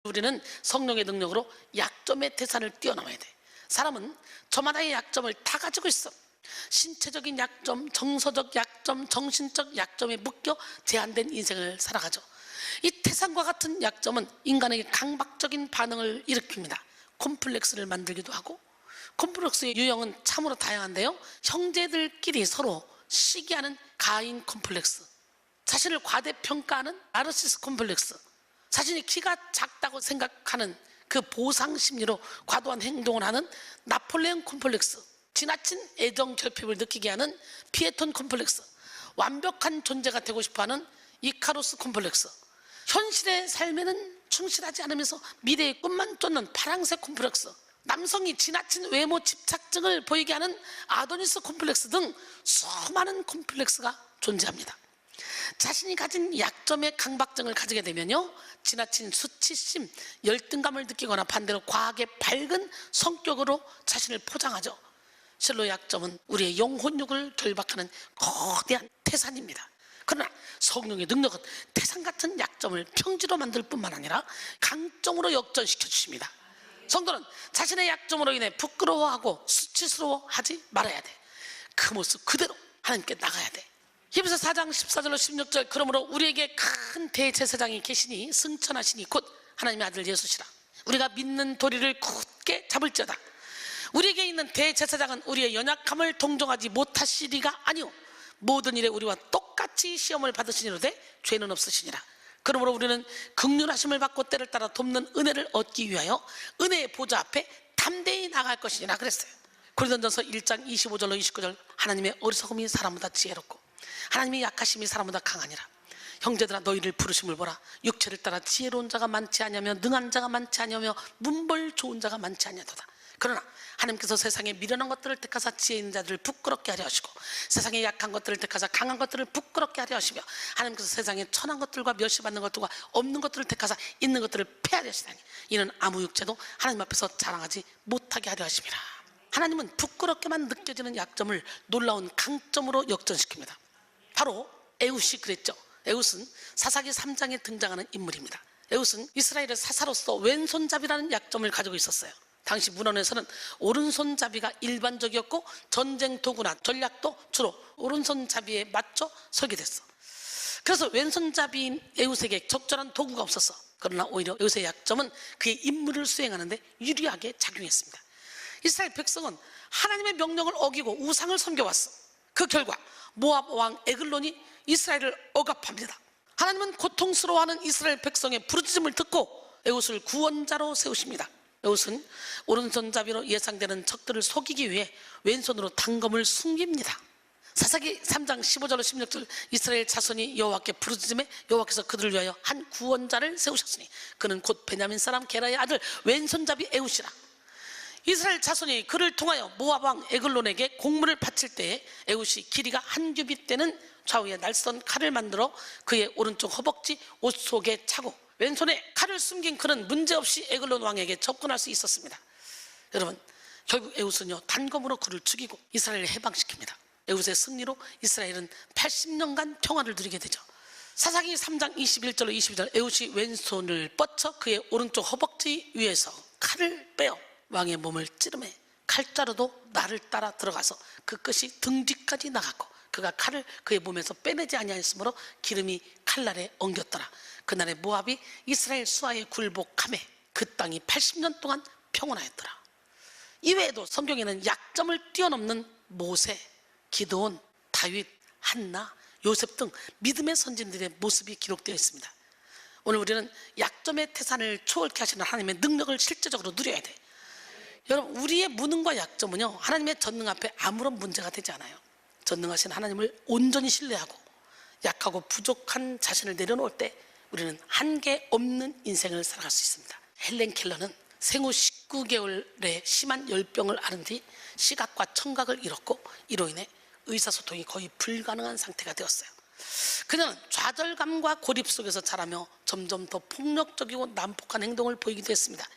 우리는 성령의 능력으로 약점의 태산을 뛰어넘어야 돼. 사람은 저마다의 약점을 다 가지고 있어. 신체적인 약점, 정서적 약점, 정신적 약점에 묶여 제한된 인생을 살아가죠. 이 태산과 같은 약점은 인간에게 강박적인 반응을 일으킵니다. 콤플렉스를 만들기도 하고, 콤플렉스의 유형은 참으로 다양한데요, 형제들끼리 서로 시기하는 가인 콤플렉스, 자신을 과대평가하는 나르시스 콤플렉스, 자신이 키가 작다고 생각하는 그 보상 심리로 과도한 행동을 하는 나폴레옹 콤플렉스, 지나친 애정 결핍을 느끼게 하는 피에톤 콤플렉스, 완벽한 존재가 되고 싶어하는 이카루스 콤플렉스, 현실의 삶에는 충실하지 않으면서 미래의 꿈만 쫓는 파랑새 콤플렉스, 남성이 지나친 외모 집착증을 보이게 하는 아도니스 콤플렉스 등 수많은 콤플렉스가 존재합니다. 자신이 가진 약점의 강박증을 가지게 되면요, 지나친 수치심, 열등감을 느끼거나 반대로 과하게 밝은 성격으로 자신을 포장하죠. 실로 약점은 우리의 영혼력을 결박하는 거대한 태산입니다. 그러나 성령의 능력은 태산 같은 약점을 평지로 만들 뿐만 아니라 강점으로 역전시켜 주십니다. 성도는 자신의 약점으로 인해 부끄러워하고 수치스러워하지 말아야 돼. 그 모습 그대로 하나님께 나가야 돼. 히브리서 4장 14절로 16절, 그러므로 우리에게 큰 대제사장이 계시니 승천하시니 곧 하나님의 아들 예수시라. 우리가 믿는 도리를 굳게 잡을지어다. 우리에게 있는 대제사장은 우리의 연약함을 동정하지 못하시리가 아니오, 모든 일에 우리와 똑같이 시험을 받으시니로되 죄는 없으시니라. 그러므로 우리는 긍휼하심을 받고 때를 따라 돕는 은혜를 얻기 위하여 은혜의 보좌 앞에 담대히 나갈 것이니라 그랬어요. 고린도전서 1장 25절로 29절, 하나님의 어리석음이 사람보다 지혜롭고 하나님의 약하심이 사람보다 강하니라. 형제들아, 너희를 부르심을 보라. 육체를 따라 지혜로운 자가 많지 아니하며 능한 자가 많지 아니하며 문벌 좋은 자가 많지 아니하도다. 그러나 하나님께서 세상에 미련한 것들을 택하사 지혜 있는 자들을 부끄럽게 하려 하시고 세상에 약한 것들을 택하사 강한 것들을 부끄럽게 하려 하시며 하나님께서 세상에 천한 것들과 멸시받는 것들과 없는 것들을 택하사 있는 것들을 폐하려 하시다니 이는 아무 육체도 하나님 앞에서 자랑하지 못하게 하려 하심이라. 하나님은 부끄럽게만 느껴지는 약점을 놀라운 강점으로 역전시킵니다. 바로 에훗이 그랬죠. 에훗은 사사기 3장에 등장하는 인물입니다. 에훗은 이스라엘의 사사로서 왼손잡이라는 약점을 가지고 있었어요. 당시 문헌에서는 오른손잡이가 일반적이었고 전쟁 도구나 전략도 주로 오른손잡이에 맞춰 설계됐어. 그래서 왼손잡이인 에훗에게 적절한 도구가 없었어. 그러나 오히려 에훗의 약점은 그의 임무를 수행하는데 유리하게 작용했습니다. 이스라엘 백성은 하나님의 명령을 어기고 우상을 섬겨왔어. 그 결과 모압 왕 에글론이 이스라엘을 억압합니다. 하나님은 고통스러워하는 이스라엘 백성의 부르짖음을 듣고 에훗을 구원자로 세우십니다. 에훗은 오른손잡이로 예상되는 적들을 속이기 위해 왼손으로 단검을 숨깁니다. 사사기 3장 15절로 16절, 이스라엘 자손이 여호와께 부르짖음에 여호와께서 그들을 위하여 한 구원자를 세우셨으니 그는 곧 베냐민 사람 게라의 아들 왼손잡이 에훗이라. 이스라엘 자손이 그를 통하여 모압 왕 에글론에게 공물을 바칠 때에 에훗이 길이가 한 규빗 되는 좌우에 날선 칼을 만들어 그의 오른쪽 허벅지 옷 속에 차고 왼손에 칼을 숨긴 그는 문제없이 에글론 왕에게 접근할 수 있었습니다. 여러분, 결국 에훗은요 단검으로 그를 죽이고 이스라엘을 해방시킵니다. 에훗의 승리로 이스라엘은 80년간 평화를 누리게 되죠. 사사기 3장 21절로 22절, 에훗이 왼손을 뻗쳐 그의 오른쪽 허벅지 위에서 칼을 빼어 왕의 몸을 찌르매 칼자루도 나를 따라 들어가서 그 끝이 등 뒤까지 나갔고 그가 칼을 그의 몸에서 빼내지 아니하였으므로 기름이 칼날에 엉겼더라. 그날에 모압이 이스라엘 수하에 굴복하매 그 땅이 80년 동안 평온하였더라. 이외에도 성경에는 약점을 뛰어넘는 모세, 기드온, 다윗, 한나, 요셉 등 믿음의 선진들의 모습이 기록되어 있습니다. 오늘 우리는 약점의 태산을 초월케 하시는 하나님의 능력을 실제적으로 누려야 돼. 여러분, 우리의 무능과 약점은요 하나님의 전능 앞에 아무런 문제가 되지 않아요. 전능하신 하나님을 온전히 신뢰하고 약하고 부족한 자신을 내려놓을 때 우리는 한계 없는 인생을 살아갈 수 있습니다. 헬렌 켈러는 생후 19개월에 심한 열병을 앓은 뒤 시각과 청각을 잃었고 이로 인해 의사소통이 거의 불가능한 상태가 되었어요. 그녀는 좌절감과 고립 속에서 자라며 점점 더 폭력적이고 난폭한 행동을 보이기도 했습니다.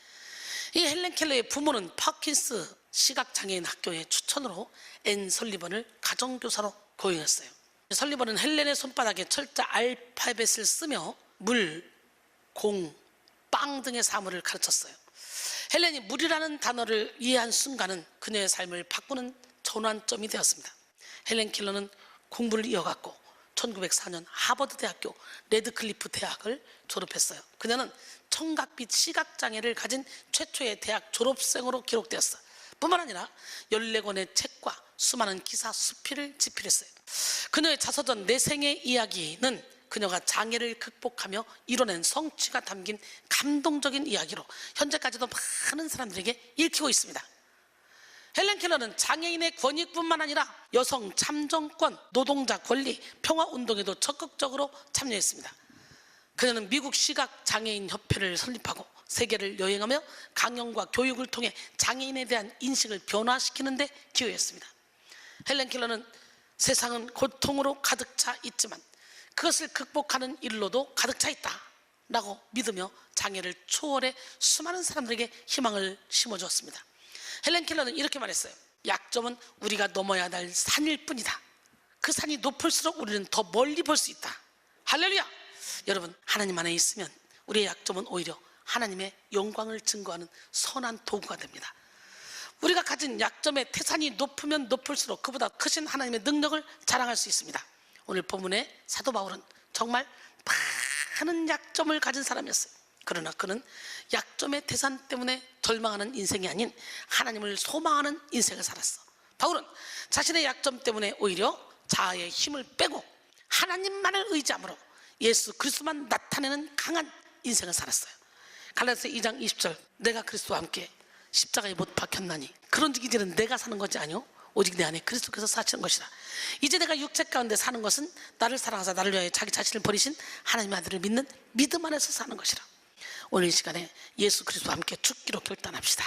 이 헬렌 켈러의 부모는 파킨스 시각장애인 학교의 추천으로 앤 설리번을 가정교사로 고용했어요. 설리번은 헬렌의 손바닥에 철자 알파벳을 쓰며 물, 공, 빵 등의 사물을 가르쳤어요. 헬렌이 물이라는 단어를 이해한 순간은 그녀의 삶을 바꾸는 전환점이 되었습니다. 헬렌 켈러는 공부를 이어갔고 1904년 하버드 대학교 레드클리프 대학을 졸업했어요. 그녀는 청각빛 시각장애를 가진 최초의 대학 졸업생으로 기록되었어요. 뿐만 아니라 14권의 책과 수많은 기사 수필을 집필했어요. 그녀의 자서전 내 생의 이야기는 그녀가 장애를 극복하며 이뤄낸 성취가 담긴 감동적인 이야기로 현재까지도 많은 사람들에게 읽히고 있습니다. 헬렌 켈러는 장애인의 권익뿐만 아니라 여성 참정권, 노동자 권리, 평화운동에도 적극적으로 참여했습니다. 그녀는 미국 시각장애인 협회를 설립하고 세계를 여행하며 강연과 교육을 통해 장애인에 대한 인식을 변화시키는 데 기여했습니다. 헬렌 켈러는 세상은 고통으로 가득 차 있지만 그것을 극복하는 일로도 가득 차 있다 라고 믿으며 장애를 초월해 수많은 사람들에게 희망을 심어주었습니다. 헬렌 켈러는 이렇게 말했어요. 약점은 우리가 넘어야 할 산일 뿐이다. 그 산이 높을수록 우리는 더 멀리 볼 수 있다. 할렐루야! 여러분, 하나님 안에 있으면 우리의 약점은 오히려 하나님의 영광을 증거하는 선한 도구가 됩니다. 우리가 가진 약점의 태산이 높으면 높을수록 그보다 크신 하나님의 능력을 자랑할 수 있습니다. 오늘 본문의 사도 바울은 정말 많은 약점을 가진 사람이었어요. 그러나 그는 약점의 태산 때문에 절망하는 인생이 아닌 하나님을 소망하는 인생을 살았어. 바울은 자신의 약점 때문에 오히려 자아의 힘을 빼고 하나님만을 의지함으로 예수 그리스도만 나타내는 강한 인생을 살았어요. 갈라디아서 2장 20절, 내가 그리스도와 함께 십자가에 못 박혔나니 그런즉 이제는 내가 사는 것이 아니요 오직 내 안에 그리스도께서 사시는 것이라. 이제 내가 육체 가운데 사는 것은 나를 사랑하사 나를 위하여 자기 자신을 버리신 하나님의 아들을 믿는 믿음 안에서 사는 것이라. 오늘 이 시간에 예수 그리스도와 함께 죽기로 결단합시다.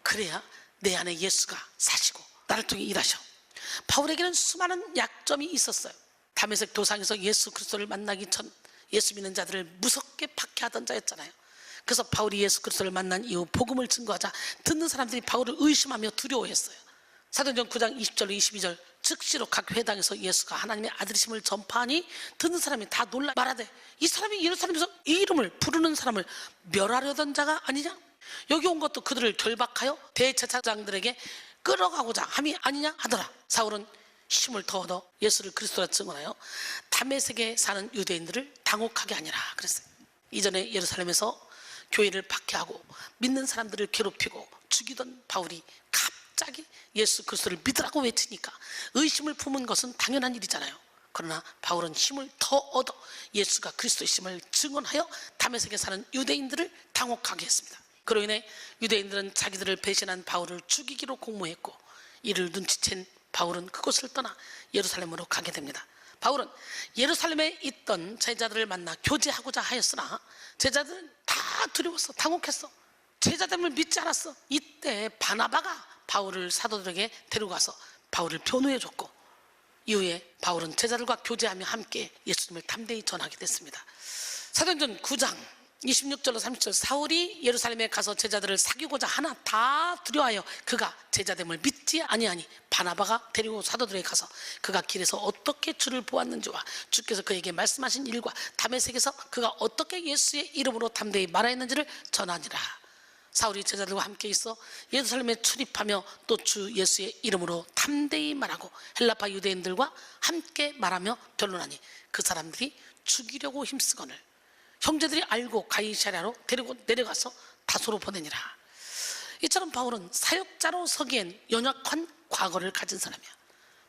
그래야 내 안에 예수가 사시고 나를 통해 일하셔. 바울에게는 수많은 약점이 있었어요. 다메섹 도상에서 예수 그리스도를 만나기 전 예수 믿는 자들을 무섭게 박해하던 자였잖아요. 그래서 바울이 예수 그리스도를 만난 이후 복음을 증거하자 듣는 사람들이 바울을 의심하며 두려워했어요. 사도행전 9장 20절로 22절, 즉시로 각 회당에서 예수가 하나님의 아들이심을 전파하니 듣는 사람이 다 놀라 말하되 이 사람이 예루살렘에서 이 이름을 부르는 사람을 멸하려던 자가 아니냐? 여기 온 것도 그들을 결박하여 대제사장들에게 끌어가고자 함이 아니냐 하더라. 사울은 힘을 더 얻어 예수를 그리스도라 증언하여 다메섹에 사는 유대인들을 당혹하게 하니라 그랬어요. 이전에 예루살렘에서 교회를 박해하고 믿는 사람들을 괴롭히고 죽이던 바울이 갑자기 예수 그리스도를 믿으라고 외치니까 의심을 품은 것은 당연한 일이잖아요. 그러나 바울은 힘을 더 얻어 예수가 그리스도이심을 증언하여 다메섹에 사는 유대인들을 당혹하게 했습니다. 그로 인해 유대인들은 자기들을 배신한 바울을 죽이기로 공모했고 이를 눈치챈 바울은 그곳을 떠나 예루살렘으로 가게 됩니다. 바울은 예루살렘에 있던 제자들을 만나 교제하고자 하였으나 제자들은 다 두려웠어. 당혹했어. 제자됨을 믿지 않았어. 이때 바나바가 바울을 사도들에게 데려가서 바울을 변호해줬고 이후에 바울은 제자들과 교제하며 함께 예수님을 담대히 전하게 됐습니다. 사도행전 9장 26절로 30절, 사울이 예루살렘에 가서 제자들을 사귀고자 하나 다 두려워하여 그가 제자됨을 믿지 아니하니 바나바가 데리고 사도들에게 가서 그가 길에서 어떻게 주를 보았는지와 주께서 그에게 말씀하신 일과 다메섹에서 그가 어떻게 예수의 이름으로 담대히 말하였는지를 전하니라. 사울이 제자들과 함께 있어 예루살렘에 출입하며 또 주 예수의 이름으로 담대히 말하고 헬라파 유대인들과 함께 말하며 변론하니 그 사람들이 죽이려고 힘쓰거늘 형제들이 알고 가이사랴로 데리고 내려가서 다소로 보내니라. 이처럼 바울은 사역자로 서기엔 연약한 과거를 가진 사람이야.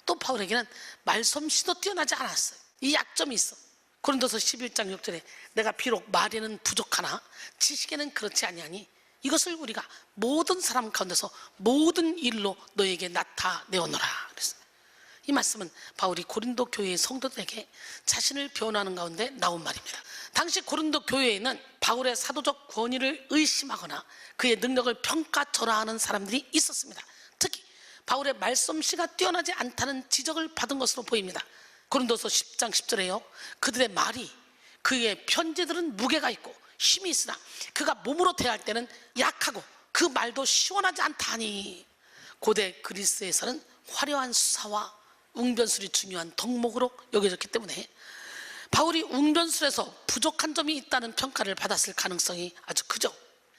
또 바울에게는 말솜씨도 뛰어나지 않았어요. 이 약점이 있어. 고린도서 11장 6절에 내가 비록 말에는 부족하나 지식에는 그렇지 아니하니 이것을 우리가 모든 사람 가운데서 모든 일로 너에게 나타내오노라 그랬어요. 이 말씀은 바울이 고린도 교회의 성도들에게 자신을 변호하는 가운데 나온 말입니다. 당시 고린도 교회에는 바울의 사도적 권위를 의심하거나 그의 능력을 평가절하하는 사람들이 있었습니다. 특히 바울의 말솜씨가 뛰어나지 않다는 지적을 받은 것으로 보입니다. 고린도서 10장 10절에요. 그들의 말이, 그의 편지들은 무게가 있고 힘이 있으나 그가 몸으로 대할 때는 약하고 그 말도 시원하지 않다니. 고대 그리스에서는 화려한 수사와 웅변술이 중요한 덕목으로 여겨졌기 때문에 바울이 웅변술에서 부족한 점이 있다는 평가를 받았을 가능성이 아주 크죠.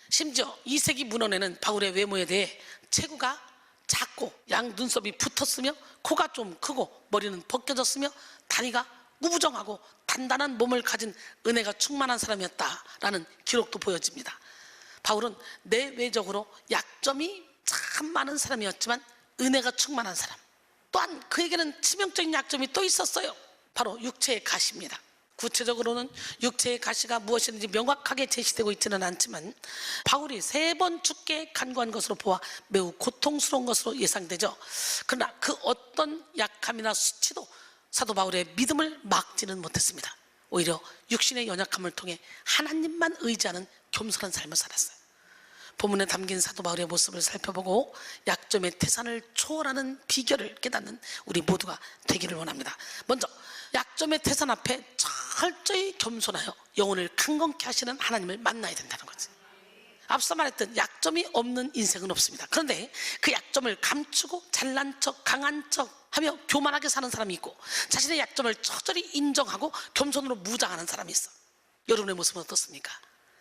심지어 2세기 문헌에는 바울의 외모에 대해 체구가 작고 양 눈썹이 붙었으며 코가 좀 크고 머리는 벗겨졌으며 다리가 무부정하고 단단한 몸을 가진 은혜가 충만한 사람이었다라는 기록도 보여집니다. 바울은 내외적으로 약점이 참 많은 사람이었지만 은혜가 충만한 사람, 또한 그에게는 치명적인 약점이 또 있었어요. 바로 육체의 가시입니다. 구체적으로는 육체의 가시가 무엇이든지 명확하게 제시되고 있지는 않지만 바울이 3번 죽게 간구한 것으로 보아 매우 고통스러운 것으로 예상되죠. 그러나 그 어떤 약함이나 수치도 사도 바울의 믿음을 막지는 못했습니다. 오히려 육신의 연약함을 통해 하나님만 의지하는 겸손한 삶을 살았어요. 본문에 담긴 사도 바울의 모습을 살펴보고 약점의 태산을 초월하는 비결을 깨닫는 우리 모두가 되기를 원합니다. 먼저 약점의 태산 앞에 철저히 겸손하여 영혼을 강건케 하시는 하나님을 만나야 된다는 거지. 앞서 말했던 약점이 없는 인생은 없습니다. 그런데 그 약점을 감추고 잘난 척, 강한 척 하며 교만하게 사는 사람이 있고, 자신의 약점을 처절히 인정하고 겸손으로 무장하는 사람이 있어. 여러분의 모습은 어떻습니까?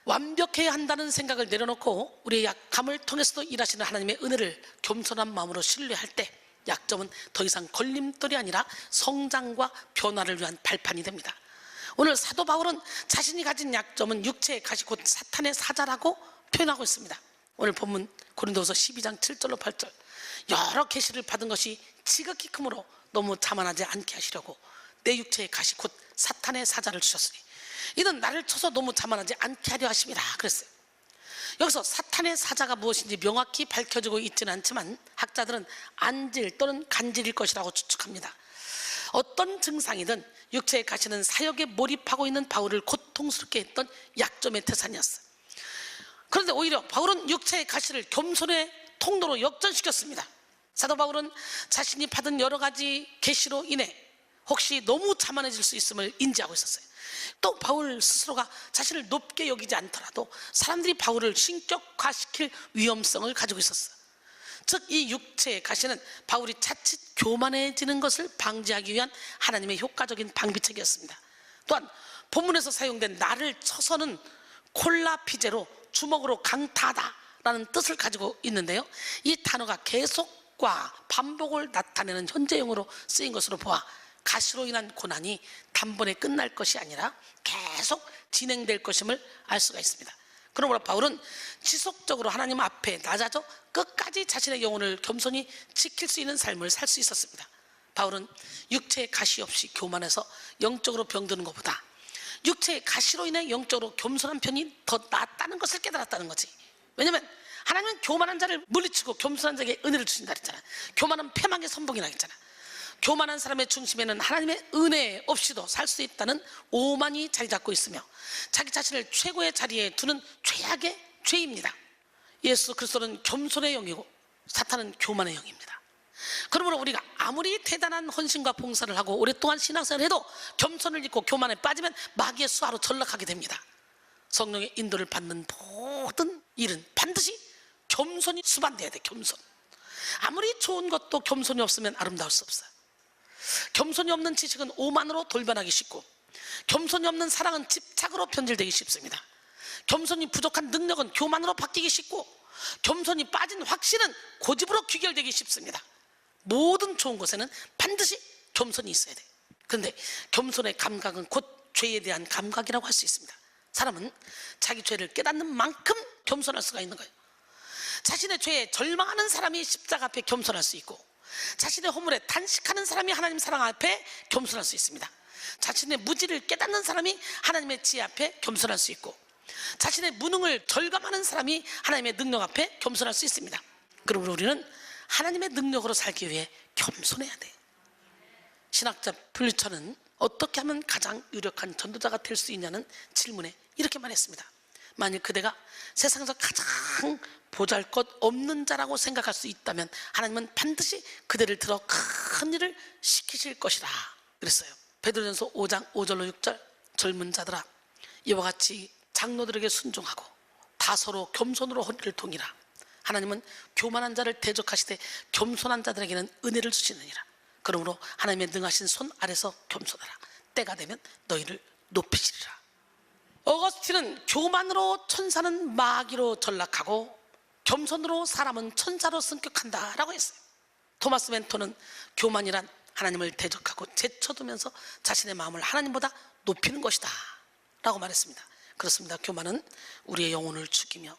완벽해야 한다는 생각을 내려놓고 우리의 약함을 통해서도 일하시는 하나님의 은혜를 겸손한 마음으로 신뢰할 때 약점은 더 이상 걸림돌이 아니라 성장과 변화를 위한 발판이 됩니다. 오늘 사도 바울은 자신이 가진 약점은 육체의 가시 곧 사탄의 사자라고 표현하고 있습니다. 오늘 본문 고린도서 12장 7절로 8절, 여러 계시를 받은 것이 지극히 크므로 너무 자만하지 않게 하시려고 내 육체의 가시 곧 사탄의 사자를 주셨으니 이는 나를 쳐서 너무 자만하지 않게 하려 하심이라 그랬어요. 여기서 사탄의 사자가 무엇인지 명확히 밝혀지고 있지는 않지만 학자들은 안질 또는 간질일 것이라고 추측합니다. 어떤 증상이든 육체의 가시는 사역에 몰입하고 있는 바울을 고통스럽게 했던 약점의 태산이었어요. 그런데 오히려 바울은 육체의 가시를 겸손의 통로로 역전시켰습니다. 사도 바울은 자신이 받은 여러 가지 계시로 인해 혹시 너무 자만해질 수 있음을 인지하고 있었어요. 또 바울 스스로가 자신을 높게 여기지 않더라도 사람들이 바울을 신격화시킬 위험성을 가지고 있었어요. 즉 이 육체의 가시는 바울이 자칫 교만해지는 것을 방지하기 위한 하나님의 효과적인 방비책이었습니다. 또한 본문에서 사용된 나를 쳐서는 콜라피제로 주먹으로 강타하다라는 뜻을 가지고 있는데요, 이 단어가 계속과 반복을 나타내는 현재형으로 쓰인 것으로 보아 가시로 인한 고난이 단번에 끝날 것이 아니라 계속 진행될 것임을 알 수가 있습니다. 그러므로 바울은 지속적으로 하나님 앞에 낮아져 끝까지 자신의 영혼을 겸손히 지킬 수 있는 삶을 살 수 있었습니다. 바울은 육체의 가시 없이 교만해서 영적으로 병드는 것보다 육체의 가시로 인해 영적으로 겸손한 편이 더 낫다는 것을 깨달았다는 거지. 왜냐하면 하나님은 교만한 자를 물리치고 겸손한 자에게 은혜를 주신다 그랬잖아. 교만은 패망의 선봉이라 했잖아. 교만한 사람의 중심에는 하나님의 은혜 없이도 살 수 있다는 오만이 자리 잡고 있으며 자기 자신을 최고의 자리에 두는 죄악의 죄입니다. 예수 그리스도는 겸손의 영이고 사탄은 교만의 영입니다. 그러므로 우리가 아무리 대단한 헌신과 봉사를 하고 오랫동안 신앙생활을 해도 겸손을 잃고 교만에 빠지면 마귀의 수하로 전락하게 됩니다. 성령의 인도를 받는 모든 일은 반드시 겸손이 수반돼야 돼. 겸손. 아무리 좋은 것도 겸손이 없으면 아름다울 수 없어요. 겸손이 없는 지식은 오만으로 돌변하기 쉽고, 겸손이 없는 사랑은 집착으로 변질되기 쉽습니다. 겸손이 부족한 능력은 교만으로 바뀌기 쉽고, 겸손이 빠진 확신은 고집으로 귀결되기 쉽습니다. 모든 좋은 것에는 반드시 겸손이 있어야 돼. 그런데 겸손의 감각은 곧 죄에 대한 감각이라고 할 수 있습니다. 사람은 자기 죄를 깨닫는 만큼 겸손할 수가 있는 거예요. 자신의 죄에 절망하는 사람이 십자가 앞에 겸손할 수 있고, 자신의 허물에 탄식하는 사람이 하나님 사랑 앞에 겸손할 수 있습니다. 자신의 무지를 깨닫는 사람이 하나님의 지혜 앞에 겸손할 수 있고, 자신의 무능을 절감하는 사람이 하나님의 능력 앞에 겸손할 수 있습니다. 그러므로 우리는 하나님의 능력으로 살기 위해 겸손해야 돼. 신학자 플리처는 어떻게 하면 가장 유력한 전도자가 될 수 있냐는 질문에 이렇게 말했습니다. 만일 그대가 세상에서 가장 보잘것없는 자라고 생각할 수 있다면 하나님은 반드시 그들을 들어 큰 일을 시키실 것이라 그랬어요. 베드로전서 5장 5절로 6절 젊은 자들아 이와 같이 장로들에게 순종하고 다 서로 겸손으로 허리를 동이라. 하나님은 교만한 자를 대적하시되 겸손한 자들에게는 은혜를 주시느니라. 그러므로 하나님의 능하신 손 아래서 겸손하라. 때가 되면 너희를 높이시리라. 어거스틴은 교만으로 천사는 마귀로 전락하고 겸손으로 사람은 천사로 승격한다 라고 했어요. 토마스 멘토는 교만이란 하나님을 대적하고 제쳐두면서 자신의 마음을 하나님보다 높이는 것이다 라고 말했습니다. 그렇습니다. 교만은 우리의 영혼을 죽이며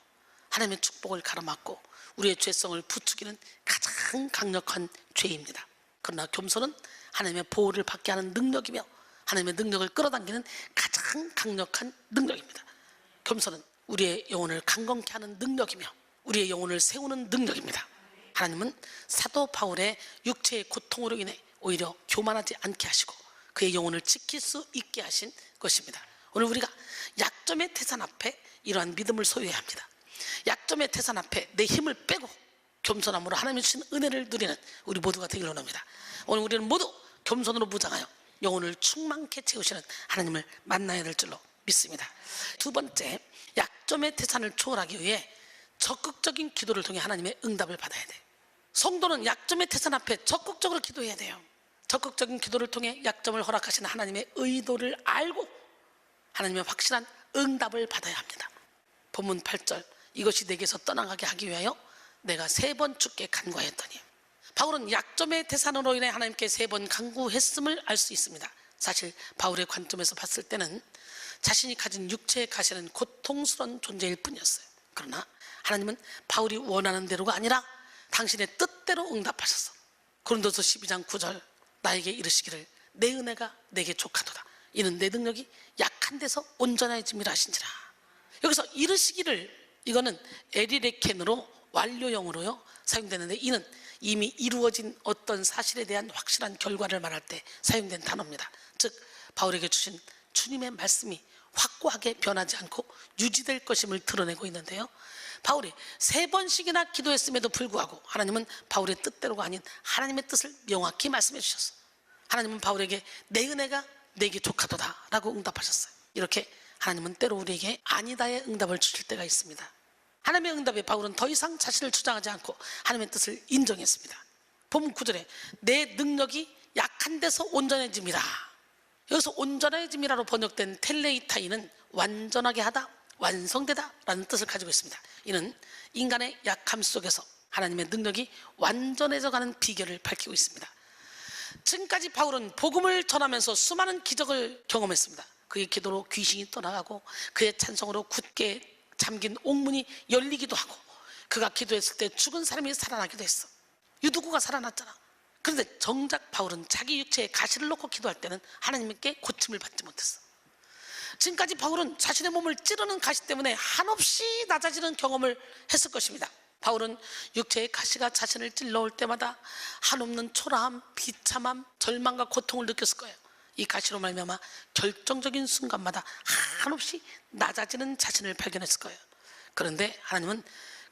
하나님의 축복을 가로막고 우리의 죄성을 부추기는 가장 강력한 죄입니다. 그러나 겸손은 하나님의 보호를 받게 하는 능력이며 하나님의 능력을 끌어당기는 가장 강력한 능력입니다. 겸손은 우리의 영혼을 강건케 하는 능력이며 우리의 영혼을 세우는 능력입니다. 하나님은 사도 바울의 육체의 고통으로 인해 오히려 교만하지 않게 하시고 그의 영혼을 지킬 수 있게 하신 것입니다. 오늘 우리가 약점의 태산 앞에 이러한 믿음을 소유해야 합니다. 약점의 태산 앞에 내 힘을 빼고 겸손함으로 하나님이 주신 은혜를 누리는 우리 모두가 되기를 원합니다. 오늘 우리는 모두 겸손으로 무장하여 영혼을 충만케 채우시는 하나님을 만나야 될 줄로 믿습니다. 두 번째, 약점의 태산을 초월하기 위해 적극적인 기도를 통해 하나님의 응답을 받아야 돼요. 성도는 약점의 태산 앞에 적극적으로 기도해야 돼요. 적극적인 기도를 통해 약점을 허락하시는 하나님의 의도를 알고 하나님의 확실한 응답을 받아야 합니다. 본문 8절 이것이 내게서 떠나가게 하기 위하여 내가 3번 주께 간구하였더니. 바울은 약점의 태산으로 인해 하나님께 3번 간구했음을 알 수 있습니다. 사실 바울의 관점에서 봤을 때는 자신이 가진 육체의 가시는 고통스러운 존재일 뿐이었어요. 그러나 하나님은 바울이 원하는 대로가 아니라 당신의 뜻대로 응답하셨어. 고린도서 12장 9절 나에게 이르시기를 내 은혜가 내게 족하도다. 이는 내 능력이 약한 데서 온전해짐이라 하신지라. 여기서 이르시기를 이거는 에리레켄으로 완료형으로요 사용되는데 이는 이미 이루어진 어떤 사실에 대한 확실한 결과를 말할 때 사용된 단어입니다. 즉 바울에게 주신 주님의 말씀이 확고하게 변하지 않고 유지될 것임을 드러내고 있는데요. 바울이 3번씩이나 기도했음에도 불구하고 하나님은 바울의 뜻대로가 아닌 하나님의 뜻을 명확히 말씀해 주셨어요. 하나님은 바울에게 내 은혜가 내게 족하도다 라고 응답하셨어요. 이렇게 하나님은 때로 우리에게 아니다의 응답을 주실 때가 있습니다. 하나님의 응답에 바울은 더 이상 자신을 주장하지 않고 하나님의 뜻을 인정했습니다. 본문 9절에 내 능력이 약한 데서 온전해짐이라. 여기서 온전해짐이라로 번역된 텔레이타이는 완전하게 하다, 완성되다 라는 뜻을 가지고 있습니다. 이는 인간의 약함 속에서 하나님의 능력이 완전해져 가는 비결을 밝히고 있습니다. 지금까지 바울은 복음을 전하면서 수많은 기적을 경험했습니다. 그의 기도로 귀신이 떠나가고 그의 찬송으로 굳게 잠긴 옥문이 열리기도 하고 그가 기도했을 때 죽은 사람이 살아나기도 했어. 유두구가 살아났잖아. 그런데 정작 바울은 자기 육체에 가시를 놓고 기도할 때는 하나님께 고침을 받지 못했어. 지금까지 바울은 자신의 몸을 찌르는 가시 때문에 한없이 낮아지는 경험을 했을 것입니다. 바울은 육체의 가시가 자신을 찔러올 때마다 한없는 초라함, 비참함, 절망과 고통을 느꼈을 거예요. 이 가시로 말미암아 결정적인 순간마다 한없이 낮아지는 자신을 발견했을 거예요. 그런데 하나님은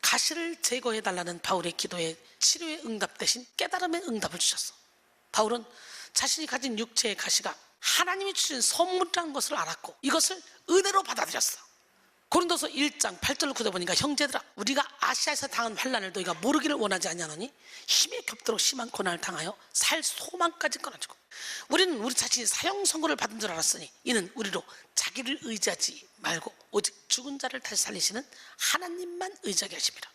가시를 제거해달라는 바울의 기도에 치료의 응답 대신 깨달음의 응답을 주셨어. 바울은 자신이 가진 육체의 가시가 하나님이 주신 선물이라는 것을 알았고 이것을 은혜로 받아들였어. 고린도서 1장 8절을 구해 보니까 형제들아 우리가 아시아에서 당한 환난을 너희가 모르기를 원하지 아니하노니 힘에 겹도록 심한 고난을 당하여 살 소망까지 끊어지고 우리는 우리 자신이 사형 선고를 받은 줄 알았으니 이는 우리로 자기를 의지하지 말고 오직 죽은 자를 다시 살리시는 하나님만 의지하게 하십니다.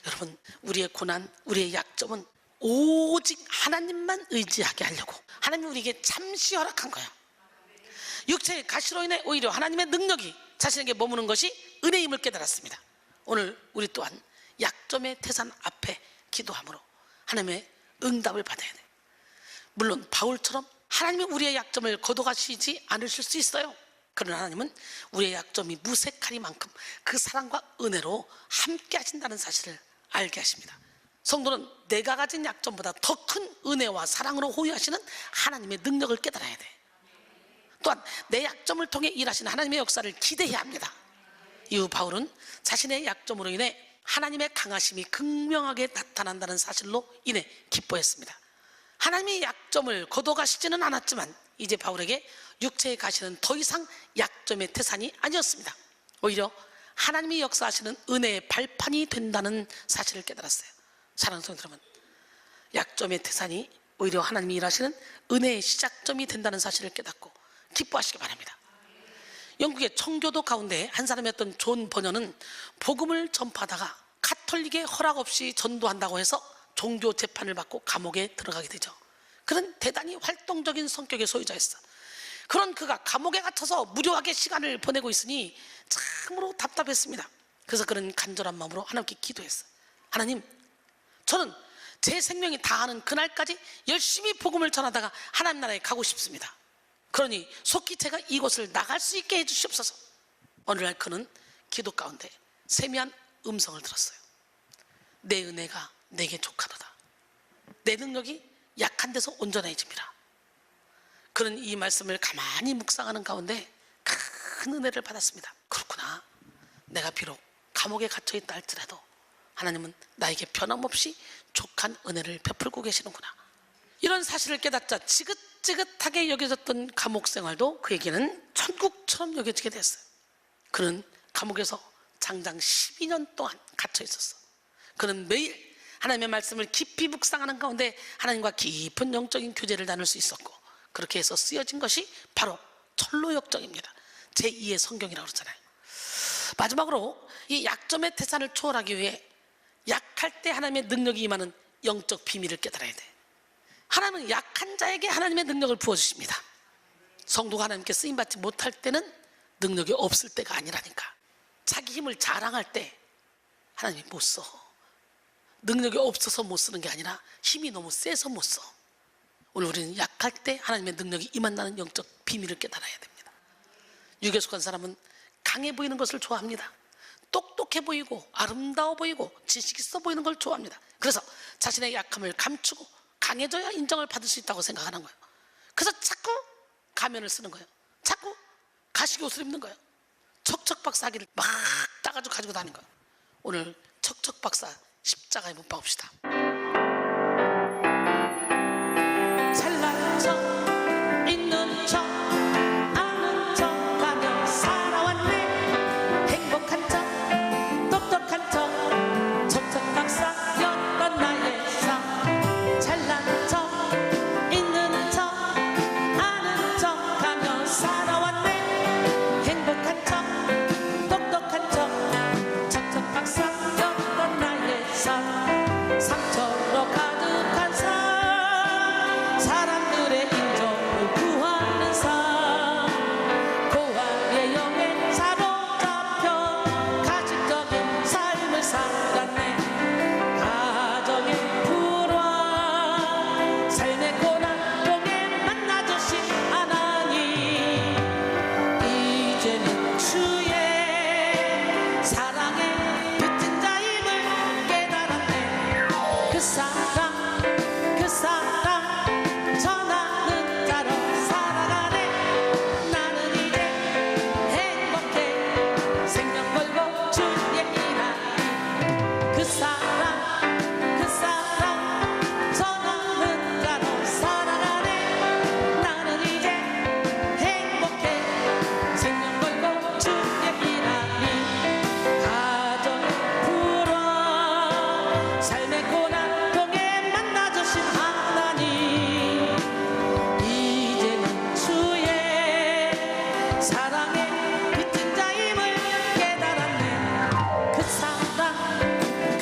여러분 우리의 고난 우리의 약점은 오직 하나님만 의지하게 하려고 하나님이 우리에게 잠시 허락한 거야. 육체의 가시로 인해 오히려 하나님의 능력이 자신에게 머무는 것이 은혜임을 깨달았습니다. 오늘 우리 또한 약점의 태산 앞에 기도함으로 하나님의 응답을 받아야 돼요. 물론 바울처럼 하나님이 우리의 약점을 거둬가시지 않으실 수 있어요. 그러나 하나님은 우리의 약점이 무색하리만큼 그 사랑과 은혜로 함께 하신다는 사실을 알게 하십니다. 성도는 내가 가진 약점보다 더 큰 은혜와 사랑으로 호유하시는 하나님의 능력을 깨달아야 돼. 또한 내 약점을 통해 일하시는 하나님의 역사를 기대해야 합니다. 이후 바울은 자신의 약점으로 인해 하나님의 강하심이 극명하게 나타난다는 사실로 인해 기뻐했습니다. 하나님이 약점을 거둬가시지는 않았지만 이제 바울에게 육체의 가시는 더 이상 약점의 태산이 아니었습니다. 오히려 하나님이 역사하시는 은혜의 발판이 된다는 사실을 깨달았어요. 사랑하는 성도 여러분, 약점의 태산이 오히려 하나님이 일하시는 은혜의 시작점이 된다는 사실을 깨닫고 기뻐하시기 바랍니다. 영국의 청교도 가운데 한 사람이었던 존 버녀는 복음을 전파하다가 가톨릭의 허락 없이 전도한다고 해서 종교 재판을 받고 감옥에 들어가게 되죠. 그는 대단히 활동적인 성격의 소유자였어. 그런 그가 감옥에 갇혀서 무료하게 시간을 보내고 있으니 참으로 답답했습니다. 그래서 그는 간절한 마음으로 하나님께 기도했어. 하나님, 저는 제 생명이 다하는 그날까지 열심히 복음을 전하다가 하나님 나라에 가고 싶습니다. 그러니 속히 제가 이곳을 나갈 수 있게 해주시옵소서. 어느 날 그는 기도 가운데 세미한 음성을 들었어요. 내 은혜가 내게 족하도다. 내 능력이 약한 데서 온전해집니다. 그는 이 말씀을 가만히 묵상하는 가운데 큰 은혜를 받았습니다. 그렇구나. 내가 비록 감옥에 갇혀있다 할지라도 하나님은 나에게 변함없이 족한 은혜를 베풀고 계시는구나. 이런 사실을 깨닫자 지긋지긋하게 여겨졌던 감옥 생활도 그에게는 천국처럼 여겨지게 됐어요. 그는 감옥에서 장장 12년 동안 갇혀 있었어. 그는 매일 하나님의 말씀을 깊이 묵상하는 가운데 하나님과 깊은 영적인 교제를 나눌 수 있었고, 그렇게 해서 쓰여진 것이 바로 철로역정입니다. 제2의 성경이라고 그러잖아요. 마지막으로 이 약점의 태산을 초월하기 위해 약할 때 하나님의 능력이 임하는 영적 비밀을 깨달아야 돼. 하나님은 약한 자에게 하나님의 능력을 부어주십니다. 성도가 하나님께 쓰임받지 못할 때는 능력이 없을 때가 아니라니까. 자기 힘을 자랑할 때 하나님이 못 써. 능력이 없어서 못 쓰는 게 아니라 힘이 너무 세서 못 써. 오늘 우리는 약할 때 하나님의 능력이 임한다는 영적 비밀을 깨달아야 됩니다. 육에 속한 사람은 강해 보이는 것을 좋아합니다. 똑똑해 보이고 아름다워 보이고 지식 있어 보이는 걸 좋아합니다. 그래서 자신의 약함을 감추고 강해져야 인정을 받을 수 있다고 생각하는 거예요. 그래서 자꾸 가면을 쓰는 거예요. 자꾸 가시옷을 입는 거예요. 척척박사기를 막 따가지고 가지고 다니는 거예요. 오늘 척척박사 십자가에 못 박읍시다. 잘난 척, 있는 척, 아는 척 하며 살아왔네. 행복한 척, 똑똑한 척, 척척박사였던 나의 삶. 잘난 척, 있는 척, 아는 척 하며 살아왔네. 행복한 척, 똑똑한 척, 척척박사였던 나의 삶. 상처로 가득한 삶, 사람들의 인정을 구하는 삶. 고아의 영에 사로잡혀 가식적인 삶을 살았네. 가정의 불화, 삶의 고난동에 만나주신 하나님. 이제는 주의 사랑에 빚진 자임을 깨달았네. 그 사랑 전하는 자로 살아가네. 나는 이제 행복해 생명 걸고 주의 일하니. 그 사랑 전하는 자로 살아가네. 나는 이제 행복해 생명 걸고 주의 일하니. 가정의 불화, 삶의 고난동에 만나주신 하나님. 이제는 주의 사랑에 빚진 자임을 깨달았네. 그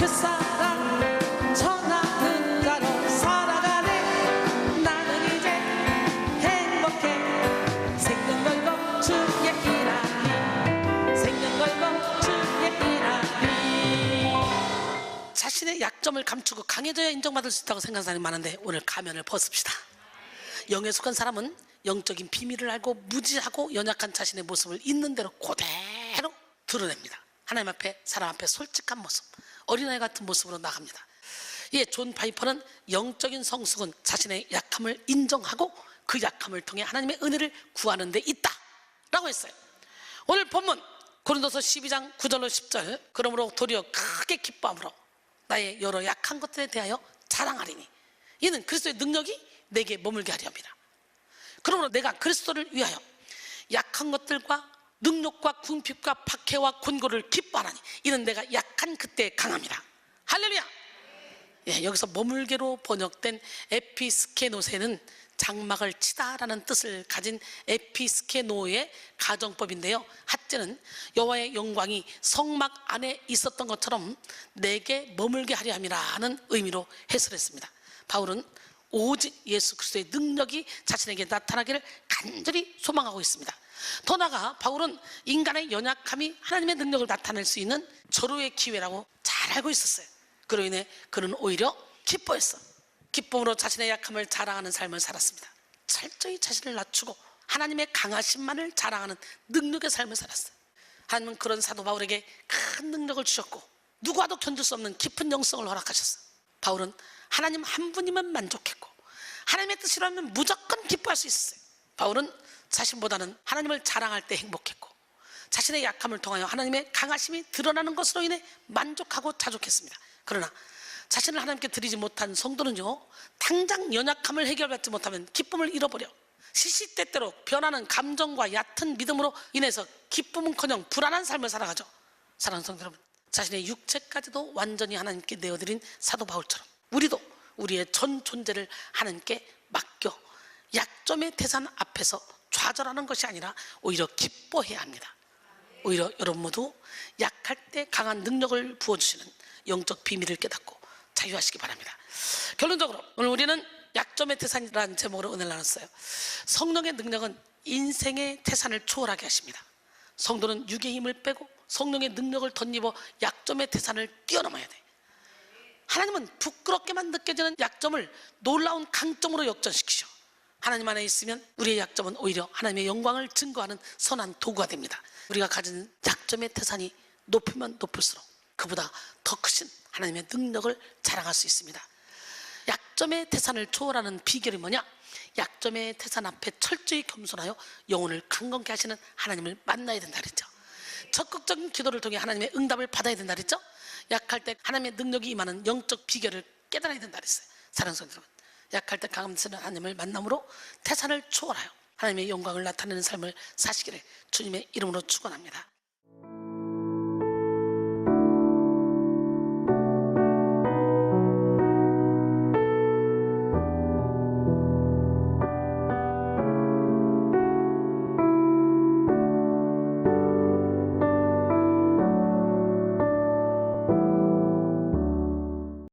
사랑 전하는 자로 살아가네. 나는 이제 행복해 생명 걸고 주의 일하니. 생명 걸고 주의 일하니. 자신의 약점을 감추고 강해져야 인정받을 수 있다고 생각하는 사람이 많은데 오늘 가면을 벗읍시다. 영에 속한 사람은 영적인 비밀을 알고 무지하고 연약한 자신의 모습을 있는 대로 그대로 드러냅니다. 하나님 앞에, 사람 앞에 솔직한 모습, 어린아이 같은 모습으로 나갑니다. 예, 존 파이퍼는 영적인 성숙은 자신의 약함을 인정하고 그 약함을 통해 하나님의 은혜를 구하는 데 있다 라고 했어요. 오늘 본문 고린도서 12장 9절로 10절, 그러므로 도리어 크게 기뻐함으로 나의 여러 약한 것들에 대하여 자랑하리니 이는 그리스도의 능력이 내게 머물게 하려 함이라. 그러므로 내가 그리스도를 위하여 약한 것들과 능력과 궁핍과 박해와 곤고를 기뻐하나니 이는 내가 약한 그때 강함이라. 할렐루야. 예, 여기서 머물게로 번역된 에피스케노세는 장막을 치다라는 뜻을 가진 에피스케노의 가정법인데요, 핫제는 여호와의 영광이 성막 안에 있었던 것처럼 내게 머물게 하려 함이라는 의미로 해설했습니다. 바울은 오직 예수 그리스도의 능력이 자신에게 나타나기를 간절히 소망하고 있습니다. 더 나아가 바울은 인간의 연약함이 하나님의 능력을 나타낼 수 있는 절호의 기회라고 잘 알고 있었어요. 그로 인해 그는 오히려 기뻐했어. 기쁨으로 자신의 약함을 자랑하는 삶을 살았습니다. 철저히 자신을 낮추고 하나님의 강하심만을 자랑하는 능력의 삶을 살았어요. 하나님은 그런 사도 바울에게 큰 능력을 주셨고 누구와도 견딜 수 없는 깊은 영성을 허락하셨어요. 바울은 하나님 한 분이면 만족했고 하나님의 뜻이라면 무조건 기뻐할 수 있었어요. 바울은 자신보다는 하나님을 자랑할 때 행복했고 자신의 약함을 통하여 하나님의 강하심이 드러나는 것으로 인해 만족하고 자족했습니다. 그러나 자신을 하나님께 드리지 못한 성도는요, 당장 연약함을 해결받지 못하면 기쁨을 잃어버려 시시때때로 변하는 감정과 얕은 믿음으로 인해서 기쁨은커녕 불안한 삶을 살아가죠. 사랑하는 성도 여러분, 자신의 육체까지도 완전히 하나님께 내어드린 사도 바울처럼 우리도 우리의 전 존재를 하나님께 맡겨 약점의 태산 앞에서 좌절하는 것이 아니라 오히려 기뻐해야 합니다. 오히려 여러분 모두 약할 때 강한 능력을 부어주시는 영적 비밀을 깨닫고 자유하시기 바랍니다. 결론적으로 오늘 우리는 약점의 태산이라는 제목으로 은혜를 나눴어요. 성령의 능력은 인생의 태산을 초월하게 하십니다. 성도는 육의 힘을 빼고 성령의 능력을 덧입어 약점의 태산을 뛰어넘어야 돼. 하나님은 부끄럽게만 느껴지는 약점을 놀라운 강점으로 역전시키셔. 하나님 안에 있으면 우리의 약점은 오히려 하나님의 영광을 증거하는 선한 도구가 됩니다. 우리가 가진 약점의 태산이 높으면 높을수록 그보다 더 크신 하나님의 능력을 자랑할 수 있습니다. 약점의 태산을 초월하는 비결이 뭐냐? 약점의 태산 앞에 철저히 겸손하여 영혼을 강건케 하시는 하나님을 만나야 된다 그랬죠. 적극적인 기도를 통해 하나님의 응답을 받아야 된다 그랬죠. 약할 때 하나님의 능력이 임하는 영적 비결을 깨달아야 된다 그랬어요. 사랑하는 성도 여러분, 약할 때 강함되시는 하나님을 만남으로 태산을 초월하여 하나님의 영광을 나타내는 삶을 사시기를 주님의 이름으로 축원합니다.